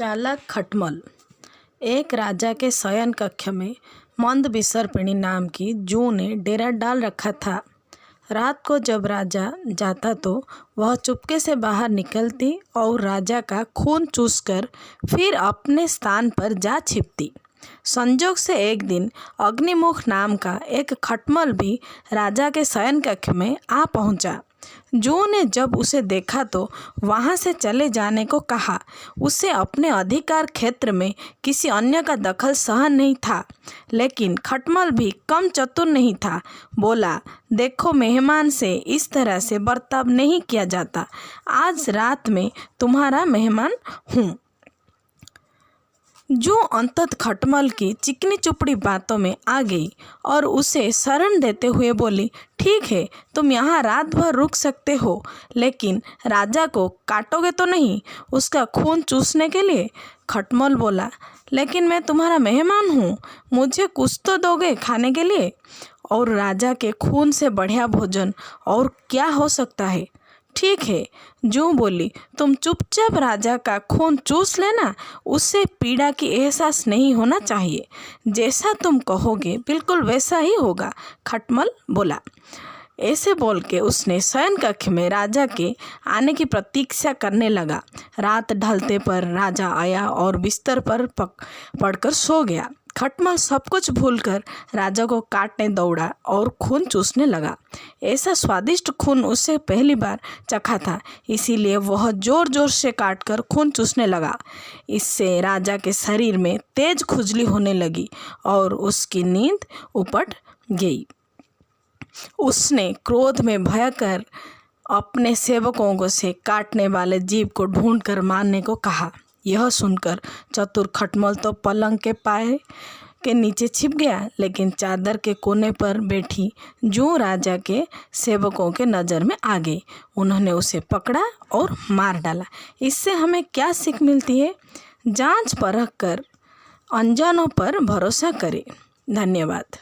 चालाक खटमल। एक राजा के शयन कक्ष में मंदबिसर्पिणी नाम की जूं ने डेरा डाल रखा था। रात को जब राजा जाता तो वह चुपके से बाहर निकलती और राजा का खून चूसकर फिर अपने स्थान पर जा छिपती। संजोग से एक दिन अग्निमुख नाम का एक खटमल भी राजा के शयन कक्ष में आ पहुंचा। जूं ने जब उसे देखा तो वहां से चले जाने को कहा। उसे अपने अधिकार क्षेत्र में किसी अन्य का दखल सहन नहीं था। लेकिन खटमल भी कम चतुर नहीं था। बोला, देखो, मेहमान से इस तरह से बर्ताव नहीं किया जाता। आज रात में तुम्हारा मेहमान हूँ। जूं अंतत खटमल की चिकनी चुपड़ी बातों में आ गई और उसे शरण देते हुए बोली, ठीक है, तुम यहाँ रात भर रुक सकते हो, लेकिन राजा को काटोगे तो नहीं, उसका खून चूसने के लिए। खटमल बोला, लेकिन मैं तुम्हारा मेहमान हूँ, मुझे कुछ तो दोगे खाने के लिए। और राजा के खून से बढ़िया भोजन और क्या हो सकता है। ठीक है, जूं बोली, तुम चुपचाप राजा का खून चूस लेना, उससे पीड़ा की एहसास नहीं होना चाहिए। जैसा तुम कहोगे बिल्कुल वैसा ही होगा, खटमल बोला। ऐसे बोल के उसने शयन कक्ष में राजा के आने की प्रतीक्षा करने लगा। रात ढलते पर राजा आया और बिस्तर पर पड़कर सो गया। खटमल सब कुछ भूलकर राजा को काटने दौड़ा और खून चूसने लगा। ऐसा स्वादिष्ट खून उससे पहली बार चखा था, इसीलिए वह जोर जोर से काटकर खून चूसने लगा। इससे राजा के शरीर में तेज खुजली होने लगी और उसकी नींद उपट गई। उसने क्रोध में भयकर अपने सेवकों से काटने वाले जीव को ढूंढकर मारने को कहा। यह सुनकर चतुर खटमल तो पलंग के पाए के नीचे छिप गया, लेकिन चादर के कोने पर बैठी जूं राजा के सेवकों के नज़र में आ गई। उन्होंने उसे पकड़ा और मार डाला। इससे हमें क्या सीख मिलती है? जांच परख कर अनजानों पर भरोसा करें। धन्यवाद।